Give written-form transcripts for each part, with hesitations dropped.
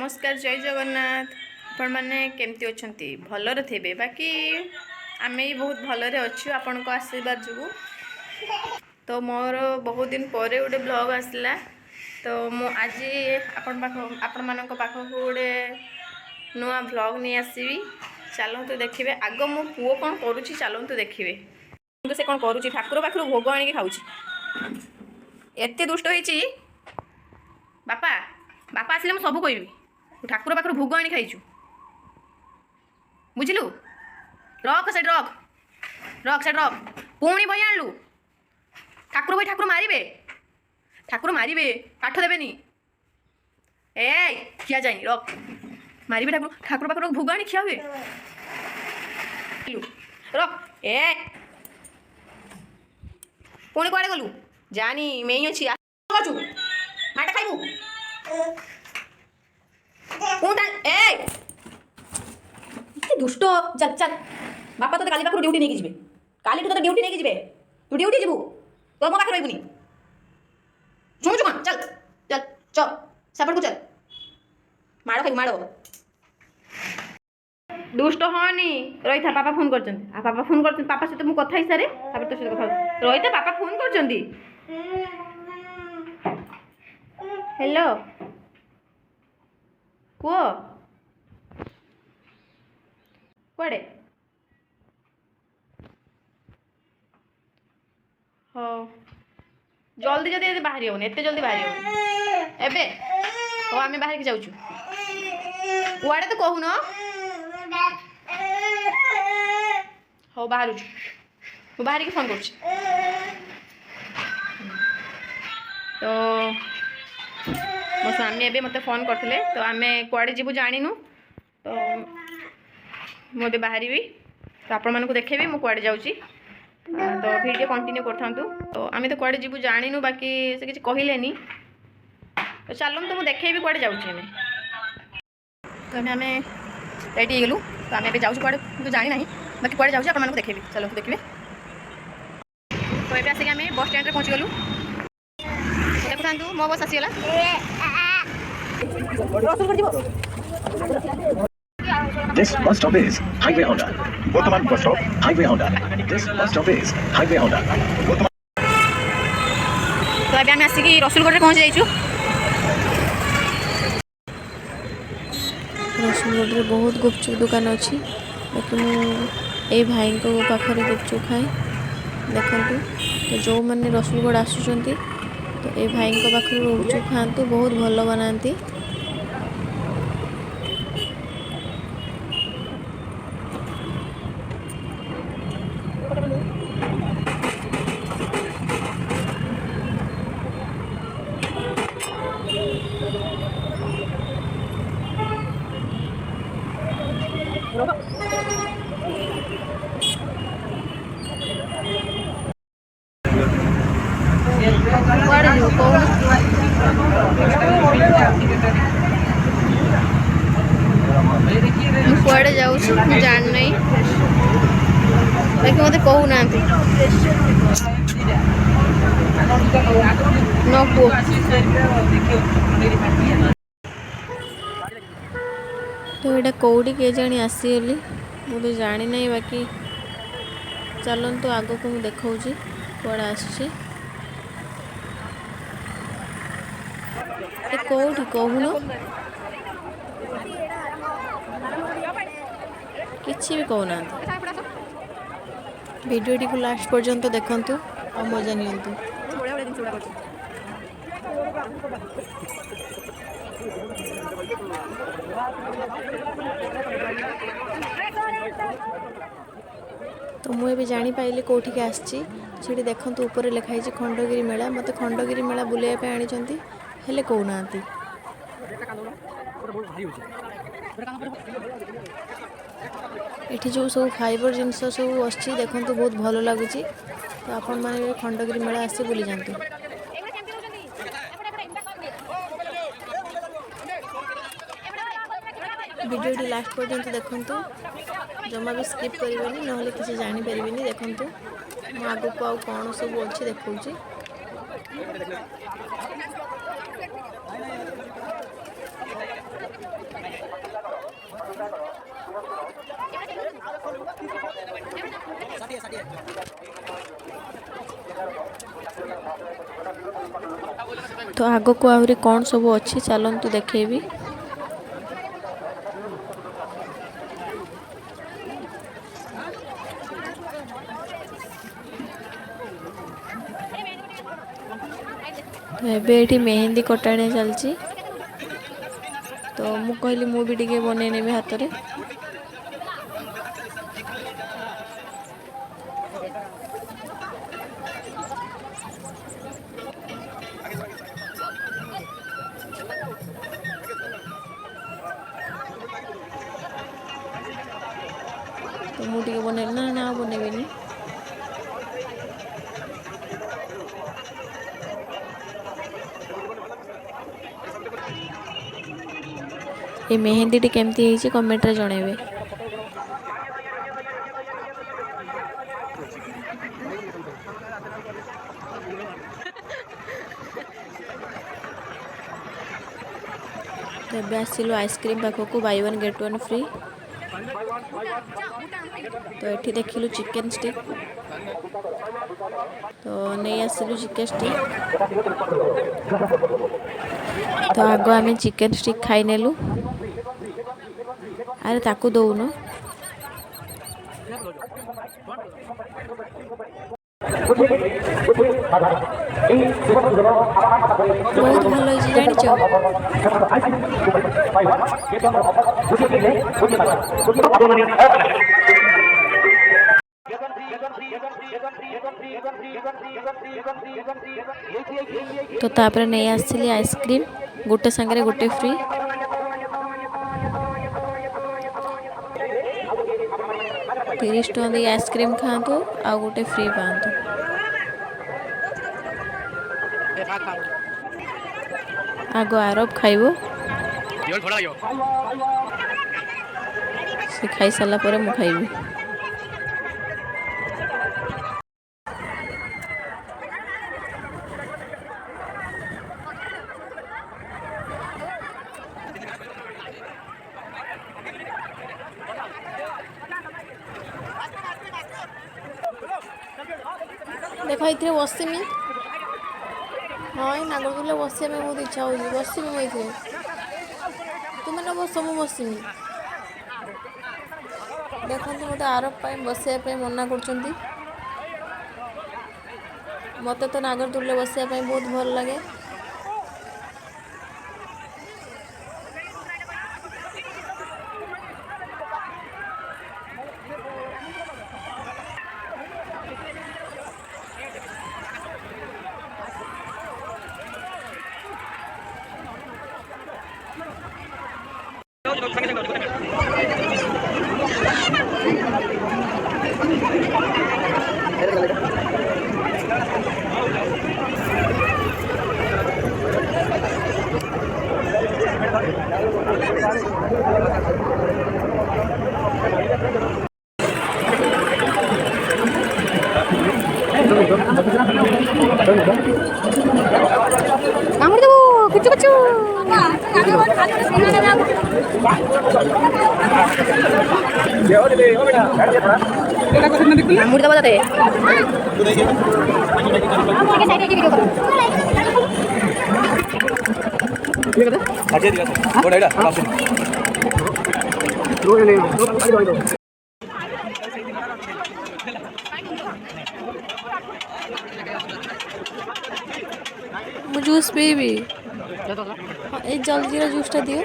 नमस्कार जय जगन्नाथ। आपण मैंने केमती अच्छा भलरे थे बाकी आम भी बहुत भलरे अच्छु आपण को आशीर्वाद जो। तो मोर बहुत दिन पर गोटे ब्लॉग आसला तो मु आज आपण मान पाखक गोटे नुआ ब्लॉग नहीं आसवि। चलतु देखिए आग मो पुओ कौन करुच्ची चलतु देखिए से कौन करुच्ची ठाकुर पाखर भोग आनी खाऊँ एत दुष्ट होती बापा बापा आसिले सब कह ठाकुर पाखर भोग आनी खाइचु बुझलु रख से रख रख से रख पुणी बही आणलु ठाकुर मारे काठ देवेनी ए खिया जाए रख मारे ठाकुर पाखर भोग आनी खिया हुए रख ए पुणी कड़े गलु जानी मैं अच्छी माटा खाइबू दुष्ट चल चल बापा तो काली पाखर ड्यूटी नहीं जी काली तो ड्यूटी नहीं जी तू ड्यूटी जीवु तो मो पाखे रही शुणु कौन चल चल चल सापड़ को चल माड़ खाइबू माड़ दुष्ट हनी रही था पापा फोन कर पापा फोन कर पापा सहित मुझे कथा सारे तो सहित कथा रही था पापा फोन कर हेलो कुओ कड़े हाँ जल्दी जल्दी बाहरी होनी एत जल्दी बाहरी होनी एबे हाँ आम बाहर के जाऊँ कुआड़े तो कहून हाँ बाहर मुझे बाहर के फोन कर तो मो स्वामी एबे मते फोन करथिले तो आमे कुआडे जीवु जानिनु तो मो बे बाहरी भी तो आपण मानको देखेबी मो कुआडे जाउची तो वीडियो कंटिन्यू करथांतु तो आमे तो कुआडे जीवु जानिनु बाकी से किछ कहिलेनी तो चलम तो मो देखेबी कुआडे जाउची ने तो आमे रेडी गेलु तो आमे बे जाउची कुआडे तो जानि नाही बाकी कुआडे जाउची आपण मानको देखेबी चलो देखिबे तो एबे आसे आमे बस स्टैंड रे पहुंच गेलु देखु मो बस आसीगला This bus stop is Highway Honda. Wortman bus stop, Highway Honda. This bus stop is Highway Honda. तो अभी आम आसिक रसुलगढ़ पहुँच जाइछु। रसुलगढ़ में बहुत गुपचुप दुकान अच्छी लेकिन ये भाई को पाखे गुपचुप खाए देखु तो जो मैंने रसुलगढ़ आसुँच तो ये भाई को पाखे गुपचुप खातु बहुत भल बनाती कुआड़े जाऊँ जान नहीं बाकी मत कहू ना तो यहाँ कौटी के जानी आसीगली मुझे जानी नहीं बाकी चलतु आग को मुझे देखा कुआड़े आसूँ कौटी कहून किसी भी कहना वीडियो को लास्ट पर्यंत देखंतु और मजा नियंतु। तो मुझे जानी पाइली कौटी के आसी देखंतु ऊपर लिखाई खंडगिरी मेला मत खंडगिरी मेला बुलाइबा आनी हेले कहूना एठी जो सब फाइबर जिनस सब अच्छी देखंतु बहुत भल लगुच तो आपण माने खंडगिरी मेला आसी बुली जातु। वीडियो लास्ट पर्यंत देखंतु जमा भी स्किप करेंगे ना किसी जापर देखंतु आग को आउ कौन सब अच्छी देखा तो आगको आहरी कौन सब अच्छी चलतु देखेबी। तो एबे एठी मेहंदी कटाणी चलची। तो मु कहली मु भी टिके बने नेबे हाथ रे। तो मु टिके बने ना ना बनेबेनी। ये मेहंदी टी केमती होईची कमेंट रे जणेबे। तो एबे आसिलु आइसक्रीम पाखक buy one get one free. तो एठी देखिलु चिकन स्टिक। तो नहीं आसिलु चिकन स्टिक। तो आगो आमे चिकन स्टिक खाई नेलु। अरे ताकू दौन बहुत भल जानिच। तो तापर नहीं आसली आइसक्रीम गोटे सांगे गोटे फ्री। 30 टका दी आइसक्रीम खातु आ गोटे फ्री पातु। आगो आरब खाइबो से खाई सारा पर मु खाइबी। देखो ये बसमी। हाँ ये नागरदुल्ला बसिया में बहुत इच्छा होगी बसमी मुझे तुम ना बस मु बसमी। देखते मत आरब बसापी मना कर मत तो नागरदुल्ला बसापी बहुत भल लगे। Kamu itu kucu-kucu. Kamu itu apa tadi? Juice पीबी ए जलजीरा जूसटा दियो।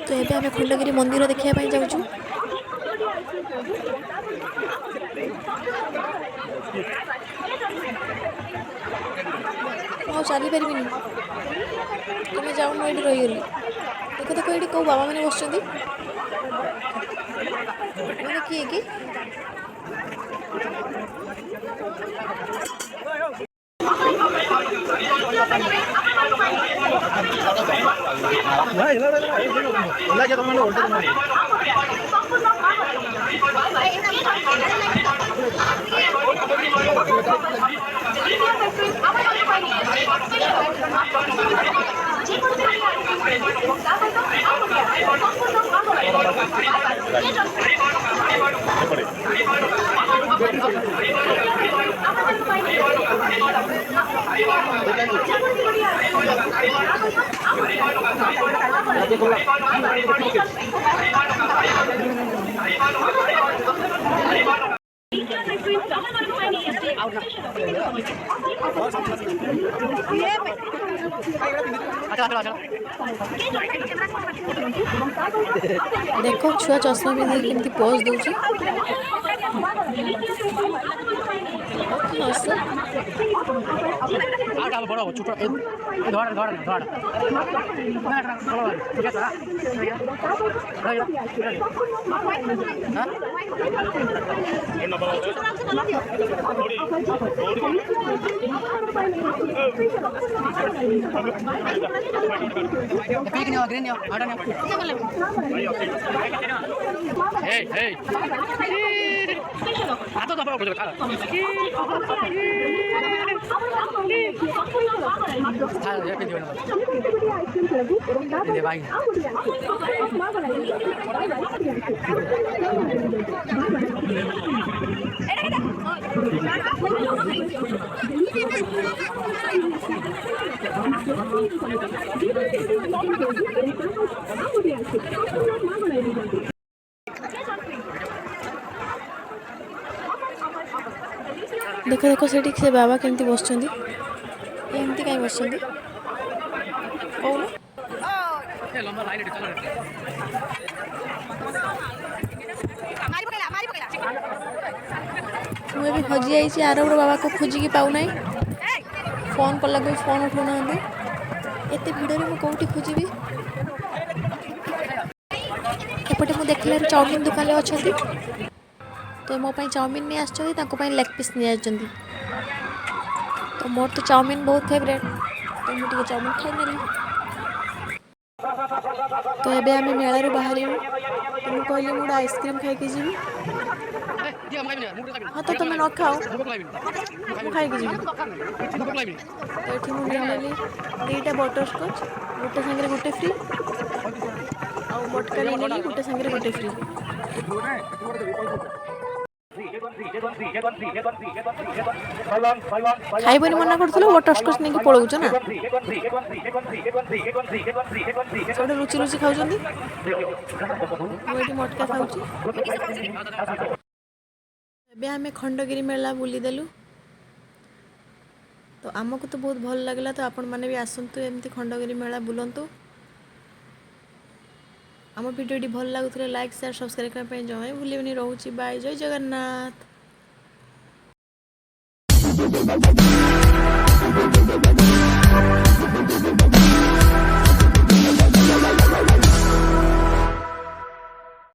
तो ये आम खंडगिरी मंदिर देखा जाऊँ। चली पारि तुम्हें जाऊन ये रहीगली। देखो देखो ये कौ बाबा मैंने बस किए कि देख छुआ चश्मा पिंधि केमती पोज दौची देख देख से बाबा केमती बस एमती कहीं बस मुझे खोजी आई आर बाबा को खोजिकी पाऊना फोन कला कोई फोन उठाऊना एत भिड़ में कौटी खोजी एपटे मुझे देखल चाउमिन दुकान अच्छा तो मो चाउमिन नहीं आसपाई लेग पीस नहीं आती तो मोर तो चाउमिन बहुत फेवरेट तो मुझे चाउमिन खाई नेली तो ये आम मेलू बाहर तो मुझे कहली मुझे आइसक्रीम खाई जी हाँ तो तुम न खाओ खाई जी तो ये मुझे दीटा बटर स्कॉच गोटे सांगे गोटे फ्री आ मटका नहीं गोटे सांगे गोटे फ्री खाइबनी मना कर बटर स्कॉच नहीं पलाऊच ना सब रुचि रुचि खाऊँ मुझे मटका खाऊँ आम खंडगिरी मेला बुलीदेलु तो आमको तो बहुत भल लगला तो आपण मैंने भी आसतु एमती खंडगिरी मेला बुलंतु आम भिडियोटी भल लगुले लाइक शेयर सब्सक्राइब करने जमा भूलि रोची बाय जय जगन्नाथ।